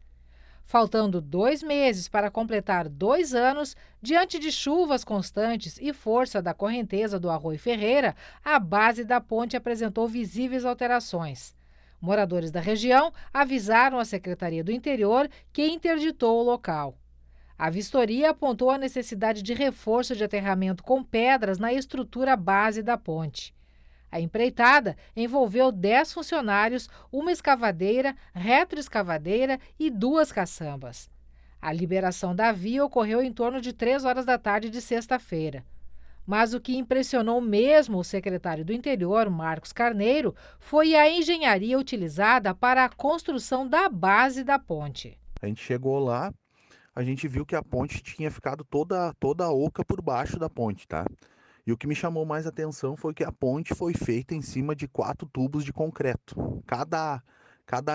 Faltando 2 meses para completar 2 anos, diante de chuvas constantes e força da correnteza do Arroio Ferreira, a base da ponte apresentou visíveis alterações. Moradores da região avisaram a Secretaria do Interior, que interditou o local. A vistoria apontou a necessidade de reforço de aterramento com pedras na estrutura base da ponte. A empreitada envolveu 10 funcionários, uma escavadeira, retroescavadeira e 2 caçambas. A liberação da via ocorreu em torno de 3 horas da tarde de sexta-feira. Mas o que impressionou mesmo o secretário do Interior, Marcos Carneiro, foi a engenharia utilizada para a construção da base da ponte. A gente chegou lá, a gente viu que a ponte tinha ficado toda oca por baixo da ponte, tá? E o que me chamou mais atenção foi que a ponte foi feita em cima de 4 tubos de concreto. Cada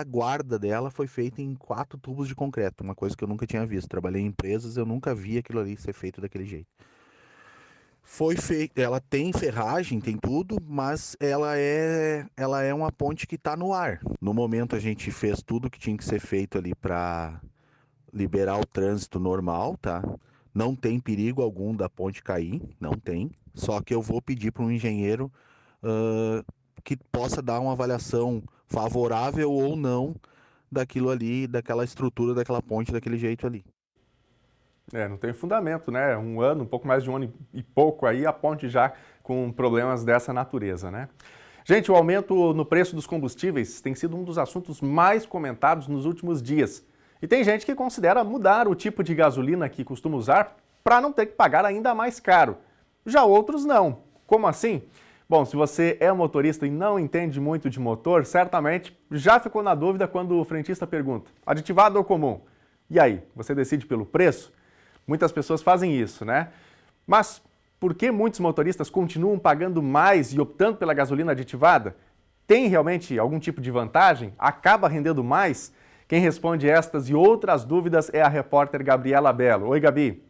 guarda dela foi feita em 4 tubos de concreto, uma coisa que eu nunca tinha visto. Trabalhei em empresas, eu nunca vi aquilo ali ser feito daquele jeito. Foi feita, ela tem ferragem, tem tudo, mas ela é uma ponte que está no ar. No momento a gente fez tudo que tinha que ser feito ali para liberar o trânsito normal, tá? Não tem perigo algum da ponte cair, não tem. Só que eu vou pedir para um engenheiro que possa dar uma avaliação favorável ou não daquilo ali, daquela estrutura, daquela ponte, daquele jeito ali. Não tem fundamento, né? Um ano, um pouco mais de um ano e pouco aí, a ponte já com problemas dessa natureza, né? Gente, o aumento no preço dos combustíveis tem sido um dos assuntos mais comentados nos últimos dias. E tem gente que considera mudar o tipo de gasolina que costuma usar para não ter que pagar ainda mais caro. Já outros não. Como assim? Bom, se você é motorista e não entende muito de motor, certamente já ficou na dúvida quando o frentista pergunta: aditivado ou comum? E aí, você decide pelo preço? Muitas pessoas fazem isso, né? Mas por que muitos motoristas continuam pagando mais e optando pela gasolina aditivada? Tem realmente algum tipo de vantagem? Acaba rendendo mais? Quem responde estas e outras dúvidas é a repórter Gabriela Belo. Oi, Gabi.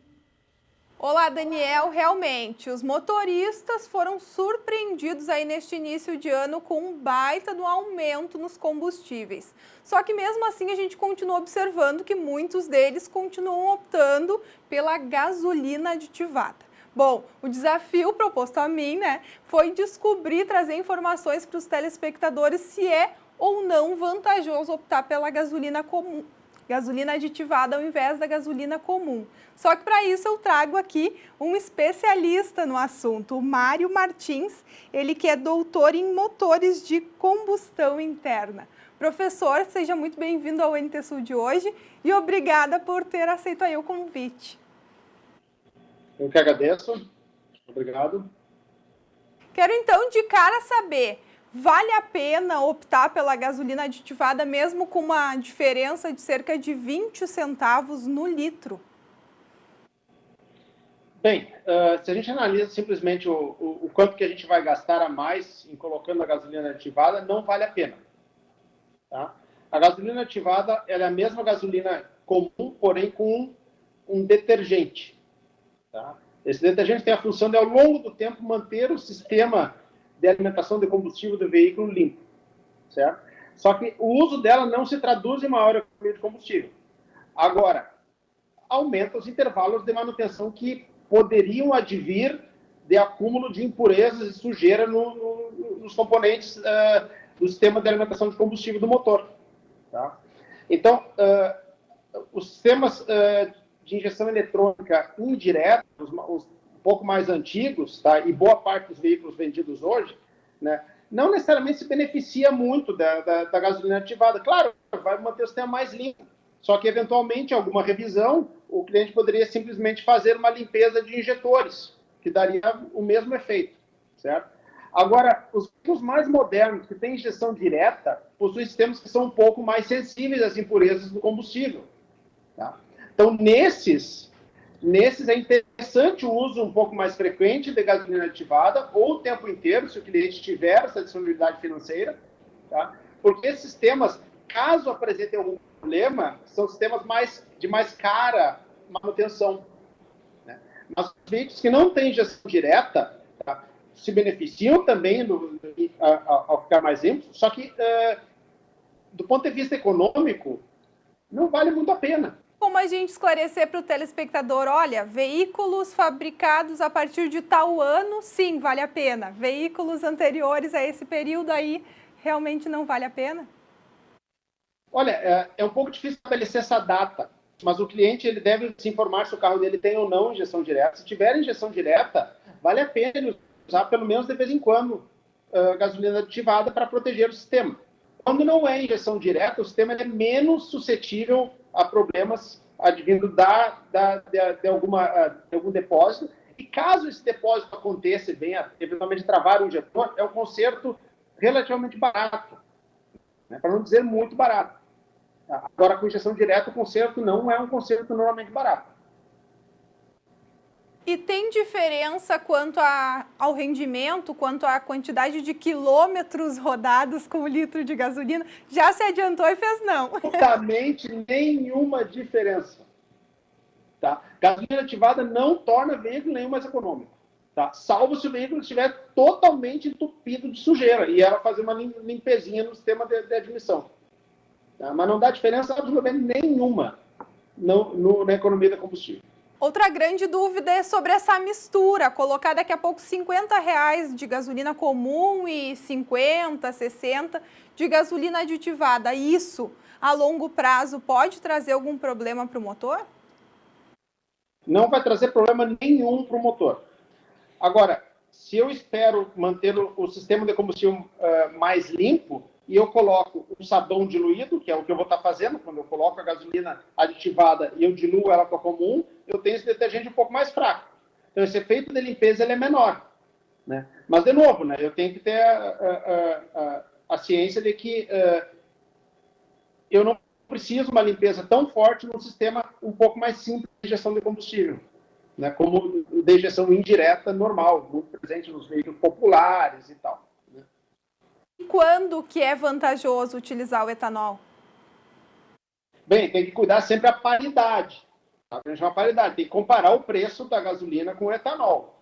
Olá, Daniel. Realmente, os motoristas foram surpreendidos aí neste início de ano com um baita do aumento nos combustíveis. Só que mesmo assim a gente continua observando que muitos deles continuam optando pela gasolina aditivada. Bom, o desafio proposto a mim, né, foi descobrir, trazer informações para os telespectadores se é ou não vantajoso optar pela gasolina comum. Gasolina aditivada ao invés da gasolina comum. Só que para isso eu trago aqui um especialista no assunto, o Mário Martins, ele que é doutor em motores de combustão interna. Professor, seja muito bem-vindo ao NT Sul de hoje e obrigada por ter aceito aí o convite. Eu que agradeço. Obrigado. Quero então de cara saber, vale a pena optar pela gasolina aditivada mesmo com uma diferença de cerca de 20 centavos no litro? Bem, se a gente analisa simplesmente o quanto que a gente vai gastar a mais em colocando a gasolina aditivada, não vale a pena. Tá? A gasolina aditivada ela é a mesma gasolina comum, porém com um detergente. Tá? Esse detergente tem a função de, ao longo do tempo, manter o sistema de alimentação de combustível do veículo limpo. Certo? Só que o uso dela não se traduz em maior economia de combustível. Agora, aumenta os intervalos de manutenção que poderiam advir de acúmulo de impurezas e sujeira nos componentes do sistema de alimentação de combustível do motor. Tá? Então, os sistemas de injeção eletrônica indireta, os um pouco mais antigos, tá? E boa parte dos veículos vendidos hoje, né, não necessariamente se beneficia muito da gasolina ativada. Claro, vai manter o sistema mais limpo, só que, eventualmente, alguma revisão, o cliente poderia simplesmente fazer uma limpeza de injetores, que daria o mesmo efeito, certo? Agora, os veículos mais modernos, que têm injeção direta, possuem sistemas que são um pouco mais sensíveis às impurezas do combustível. Tá? Então, nesses é interessante o uso um pouco mais frequente de gasolina aditivada, ou o tempo inteiro, se o cliente tiver essa disponibilidade financeira, tá? Porque esses sistemas, caso apresentem algum problema, são sistemas de mais cara manutenção. Né? Mas os veículos que não têm injeção direta, tá, se beneficiam também ao ficar mais limpos, só que, do ponto de vista econômico, não vale muito a pena. Como a gente esclarecer para o telespectador, olha, veículos fabricados a partir de tal ano, sim, vale a pena. Veículos anteriores a esse período aí, realmente não vale a pena? Olha, é um pouco difícil estabelecer essa data, mas o cliente ele deve se informar se o carro dele tem ou não injeção direta. Se tiver injeção direta, vale a pena ele usar pelo menos de vez em quando gasolina aditivada para proteger o sistema. Quando não é injeção direta, o sistema é menos suscetível a problemas advindo de algum depósito. E caso esse depósito aconteça e venha eventualmente travar o injetor, é um conserto relativamente barato, né, para não dizer muito barato. Agora, com injeção direta, o conserto não é um conserto normalmente barato. E tem diferença quanto ao rendimento, quanto à quantidade de quilômetros rodados com o litro de gasolina? Já se adiantou e fez não. Absolutamente nenhuma diferença. Tá? Gasolina ativada não torna veículo nenhum mais econômico. Tá? Salvo se o veículo estiver totalmente entupido de sujeira e ela fazer uma limpezinha no sistema de admissão. Tá? Mas não dá diferença absolutamente nenhuma na economia de combustível. Outra grande dúvida é sobre essa mistura, colocar daqui a pouco R$50 de gasolina comum e 50, 60 de gasolina aditivada. Isso, a longo prazo, pode trazer algum problema para o motor? Não vai trazer problema nenhum para o motor. Agora, se eu espero manter o sistema de combustível mais limpo, e eu coloco um sabão diluído, que é o que eu vou estar fazendo, quando eu coloco a gasolina aditivada e eu diluo ela com a comum, eu tenho esse detergente um pouco mais fraco. Então, esse efeito de limpeza ele é menor. Né? Mas, de novo, né, eu tenho que ter a ciência de que eu não preciso uma limpeza tão forte num sistema um pouco mais simples de injeção de combustível, né, como de injeção indireta normal, muito presente nos veículos populares e tal. E quando que é vantajoso utilizar o etanol? Bem, tem que cuidar sempre a paridade. Tá? Uma paridade. Tem que comparar o preço da gasolina com o etanol.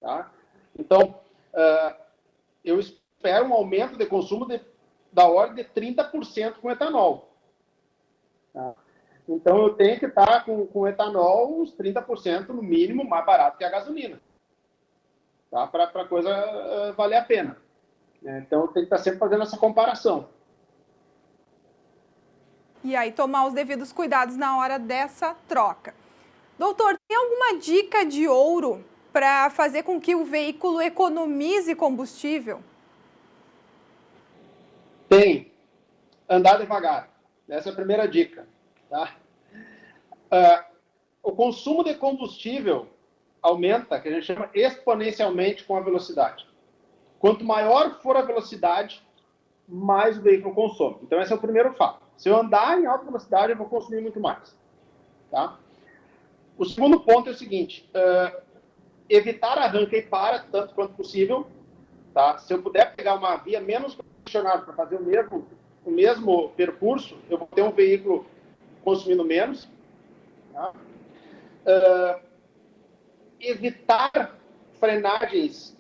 Tá? Então, eu espero um aumento de consumo da ordem de 30% com etanol. Tá? Então, eu tenho que estar com o etanol uns 30% no mínimo mais barato que a gasolina. Tá? Para a coisa valer a pena. Então, tem que estar sempre fazendo essa comparação. E aí, tomar os devidos cuidados na hora dessa troca. Doutor, tem alguma dica de ouro para fazer com que o veículo economize combustível? Tem. Andar devagar. Essa é a primeira dica. Tá? O consumo de combustível aumenta, que a gente chama exponencialmente com a velocidade. Quanto maior for a velocidade, mais o veículo consome. Então, esse é o primeiro fato. Se eu andar em alta velocidade, eu vou consumir muito mais. Tá? O segundo ponto é o seguinte, evitar arranca e para, tanto quanto possível. Tá? Se eu puder pegar uma via menos congestionada para fazer o mesmo percurso, eu vou ter um veículo consumindo menos. Tá? Evitar frenagens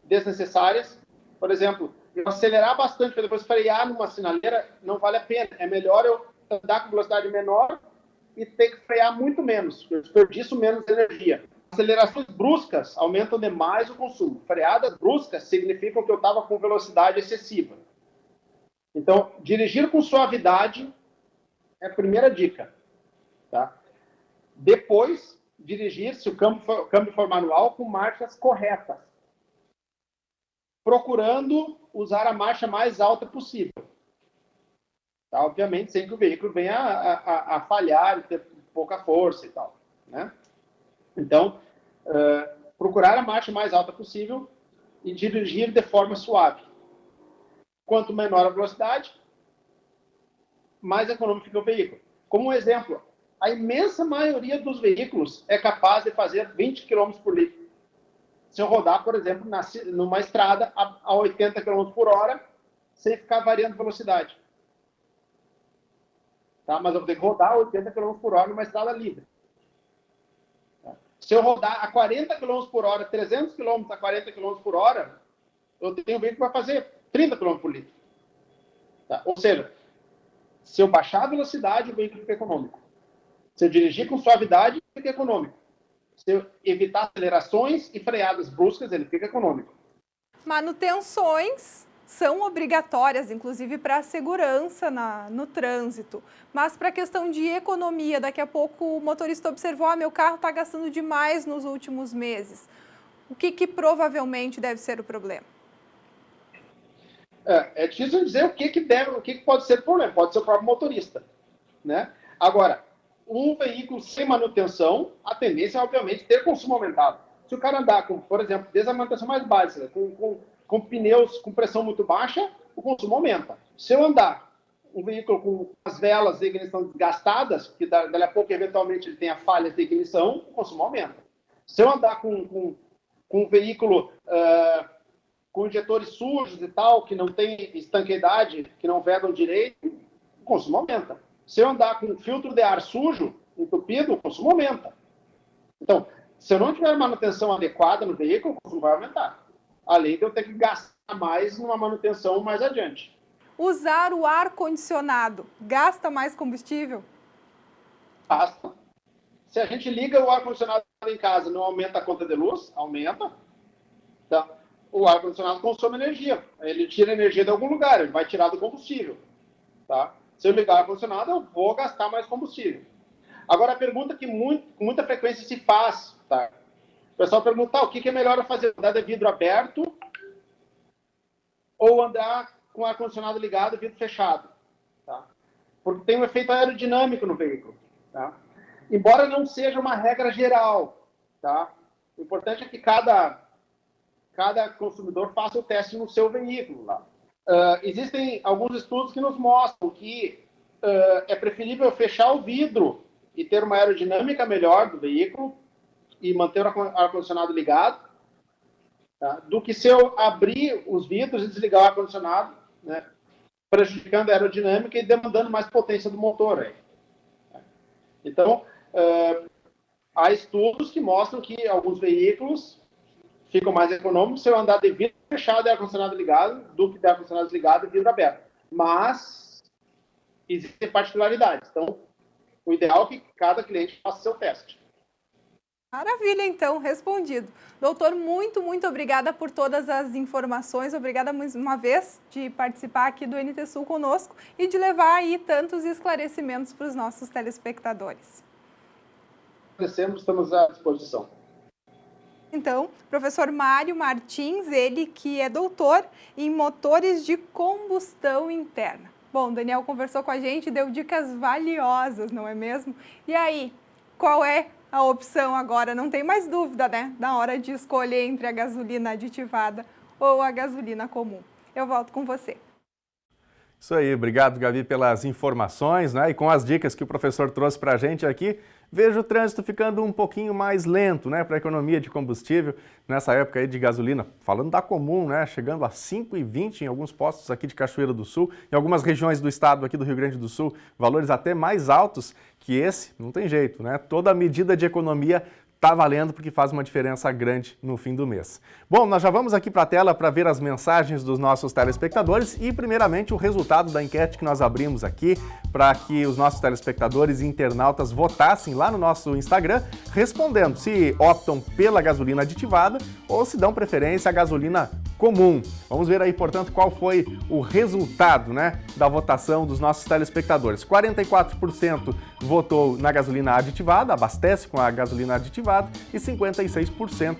desnecessárias. Por exemplo, eu acelerar bastante para depois frear numa sinaleira não vale a pena. É melhor eu andar com velocidade menor e ter que frear muito menos. Eu desperdiço menos energia. Acelerações bruscas aumentam demais o consumo. Freadas bruscas significam que eu estava com velocidade excessiva. Então, dirigir com suavidade é a primeira dica. Tá? Depois, dirigir, se o câmbio for manual, com marchas corretas. Procurando usar a marcha mais alta possível. Tá? Obviamente, sem que o veículo venha a falhar e ter pouca força e tal. Né? Então, procurar a marcha mais alta possível e dirigir de forma suave. Quanto menor a velocidade, mais econômico fica o veículo. Como um exemplo, a imensa maioria dos veículos é capaz de fazer 20 km por litro. Se eu rodar, por exemplo, numa estrada a 80 km por hora, sem ficar variando velocidade. Tá? Mas eu vou ter que rodar a 80 km por hora numa estrada livre. Tá? Se eu rodar a 40 km por hora, 300 km a 40 km por hora, eu tenho um veículo que vai fazer 30 km por litro. Tá? Ou seja, se eu baixar a velocidade, o veículo fica econômico. Se eu dirigir com suavidade, fica econômico. Se eu evitar acelerações e freadas bruscas, ele fica econômico. Manutenções são obrigatórias, inclusive para a segurança no trânsito. Mas para a questão de economia, daqui a pouco o motorista observou, meu carro está gastando demais nos últimos meses. O que provavelmente deve ser o problema? É difícil dizer o que pode ser o problema. Pode ser o próprio motorista. Né? Agora, um veículo sem manutenção, a tendência é, obviamente, ter consumo aumentado. Se o cara andar com, por exemplo, desde a manutenção mais básica, com pneus com pressão muito baixa, o consumo aumenta. Se eu andar um veículo com as velas de ignição desgastadas, que dali a pouco, eventualmente, ele tenha falhas de ignição, o consumo aumenta. Se eu andar com um veículo com injetores sujos e tal, que não tem estanqueidade, que não vedam direito, o consumo aumenta. Se eu andar com um filtro de ar sujo, entupido, o consumo aumenta. Então, se eu não tiver manutenção adequada no veículo, o consumo vai aumentar. Além de eu ter que gastar mais numa manutenção mais adiante. Usar o ar-condicionado gasta mais combustível? Gasta. Se a gente liga o ar-condicionado em casa, não aumenta a conta de luz? Aumenta. Então, o ar-condicionado consome energia. Ele tira energia de algum lugar, ele vai tirar do combustível. Tá? Se eu ligar o ar-condicionado, eu vou gastar mais combustível. Agora, a pergunta que com muita frequência se faz, tá? O pessoal pergunta, o que é melhor eu fazer? Andar de vidro aberto ou andar com o ar-condicionado ligado e vidro fechado? Tá? Porque tem um efeito aerodinâmico no veículo. Tá? Embora não seja uma regra geral, tá? O importante é que cada consumidor faça o teste no seu veículo lá. Existem alguns estudos que nos mostram que é preferível fechar o vidro e ter uma aerodinâmica melhor do veículo e manter o ar-condicionado ligado, tá? Do que se eu abrir os vidros e desligar o ar-condicionado, né? Prejudicando a aerodinâmica e demandando mais potência do motor. Aí. Então, há estudos que mostram que alguns veículos ficam mais econômicos se eu andar de vidro fechado e ar-condicionado ligado do que de ar-condicionado desligado e vidro aberto. Mas existem particularidades. Então, o ideal é que cada cliente faça seu teste. Maravilha, então, respondido. Doutor, muito obrigada por todas as informações. Obrigada mais uma vez de participar aqui do NT Sul conosco e de levar aí tantos esclarecimentos para os nossos telespectadores. Agradecemos, estamos à disposição. Então, professor Mário Martins, ele que é doutor em motores de combustão interna. Bom, Daniel conversou com a gente, deu dicas valiosas, não é mesmo? E aí, qual é a opção agora, não tem mais dúvida, né? Na hora de escolher entre a gasolina aditivada ou a gasolina comum. Eu volto com você. Isso aí, obrigado, Gabi, pelas informações, né? E com as dicas que o professor trouxe para a gente aqui, vejo o trânsito ficando um pouquinho mais lento, né? Para a economia de combustível nessa época aí de gasolina. Falando da comum, né? Chegando a 5,20 em alguns postos aqui de Cachoeira do Sul, em algumas regiões do estado aqui do Rio Grande do Sul, valores até mais altos que esse, não tem jeito, né? Toda medida de economia tá valendo porque faz uma diferença grande no fim do mês. Bom, nós já vamos aqui para a tela para ver as mensagens dos nossos telespectadores e, primeiramente, o resultado da enquete que nós abrimos aqui para que os nossos telespectadores e internautas votassem lá no nosso Instagram, respondendo se optam pela gasolina aditivada ou se dão preferência à gasolina comum. Vamos ver aí, portanto, qual foi o resultado, né, da votação dos nossos telespectadores. 44% votou na gasolina aditivada, abastece com a gasolina aditivada, e 56%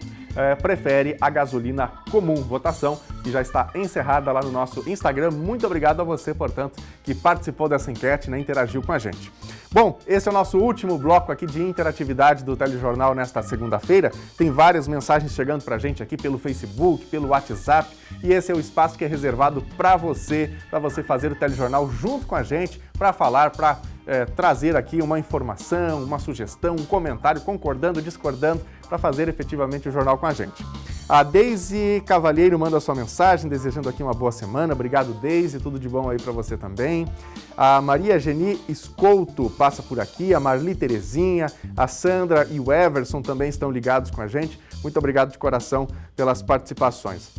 prefere a gasolina comum. Votação que já está encerrada lá no nosso Instagram. Muito obrigado a você, portanto, que participou dessa enquete, né, interagiu com a gente. Bom, esse é o nosso último bloco aqui de interatividade do Telejornal nesta segunda-feira. Tem várias mensagens chegando pra gente aqui pelo Facebook, pelo WhatsApp, e esse é o espaço que é reservado para você fazer o Telejornal junto com a gente, para falar, para trazer aqui uma informação, uma sugestão, um comentário, concordando, discordando, para fazer efetivamente o jornal com a gente. A Deise Cavalheiro manda a sua mensagem, desejando aqui uma boa semana. Obrigado, Deise, tudo de bom aí para você também. A Maria Geni Escolto passa por aqui, a Marli Terezinha, a Sandra e o Everson também estão ligados com a gente. Muito obrigado de coração pelas participações.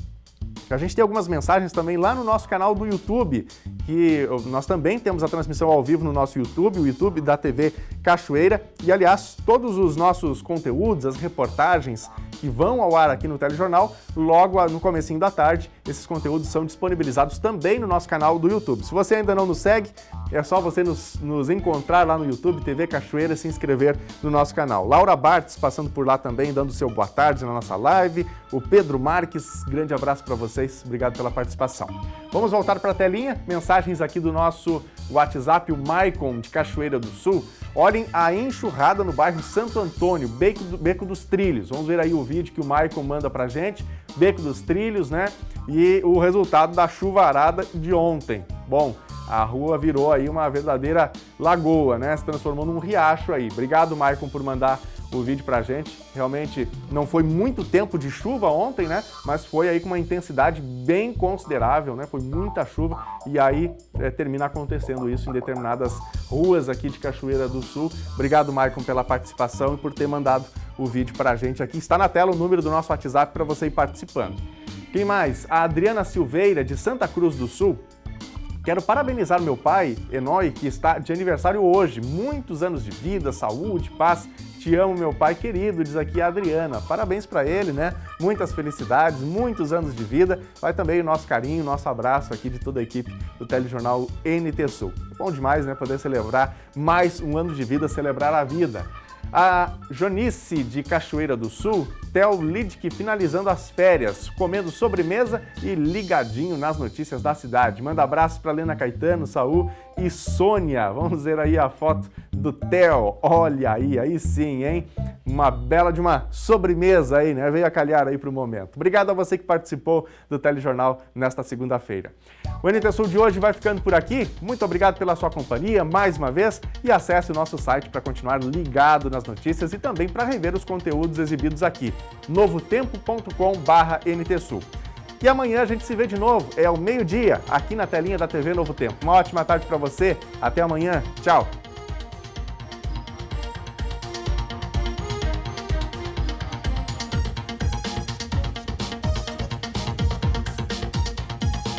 A gente tem algumas mensagens também lá no nosso canal do YouTube, que nós também temos a transmissão ao vivo no nosso YouTube, o YouTube da TV Cachoeira. E, aliás, todos os nossos conteúdos, as reportagens que vão ao ar aqui no Telejornal, logo no comecinho da tarde, esses conteúdos são disponibilizados também no nosso canal do YouTube. Se você ainda não nos segue, é só você nos encontrar lá no YouTube, TV Cachoeira, se inscrever no nosso canal. Laura Bartz passando por lá também, dando seu boa tarde na nossa live. O Pedro Marques, grande abraço para vocês, obrigado pela participação. Vamos voltar para a telinha, mensagens aqui do nosso WhatsApp, o Maicon de Cachoeira do Sul. Olhem a enxurrada no bairro Santo Antônio, Beco dos Trilhos. Vamos ver aí o vídeo que o Maicon manda pra gente, Beco dos Trilhos, né? E o resultado da chuvarada de ontem. Bom, a rua virou aí uma verdadeira lagoa, né? Se transformou num riacho aí. Obrigado, Maicon, por mandar o vídeo pra gente. Realmente não foi muito tempo de chuva ontem, né? Mas foi aí com uma intensidade bem considerável, né? Foi muita chuva e aí termina acontecendo isso em determinadas ruas aqui de Cachoeira do Sul. Obrigado, Maicon, pela participação e por ter mandado o vídeo pra gente aqui. Está na tela o número do nosso WhatsApp para você ir participando. Quem mais? A Adriana Silveira, de Santa Cruz do Sul. Quero parabenizar meu pai, Enói, que está de aniversário hoje. Muitos anos de vida, saúde, paz. Te amo, meu pai querido, diz aqui a Adriana. Parabéns para ele, né? Muitas felicidades, muitos anos de vida. Vai também o nosso carinho, nosso abraço aqui de toda a equipe do Telejornal NT Sul. Bom demais, né? Poder celebrar mais um ano de vida, celebrar a vida. A Jonice, de Cachoeira do Sul, Theo Lidke finalizando as férias, comendo sobremesa e ligadinho nas notícias da cidade. Manda abraços para Lena Caetano, Saul e Sônia. Vamos ver aí a foto do Theo. Olha aí sim, hein? Uma bela de uma sobremesa aí, né? Veio a calhar aí para o momento. Obrigado a você que participou do Telejornal nesta segunda-feira. O NT Sul de hoje vai ficando por aqui. Muito obrigado pela sua companhia mais uma vez e acesse o nosso site para continuar ligado nas notícias e também para rever os conteúdos exibidos aqui, novotempo.com/NTSul. E amanhã a gente se vê de novo, é ao meio-dia, aqui na telinha da TV Novo Tempo. Uma ótima tarde para você, até amanhã, tchau!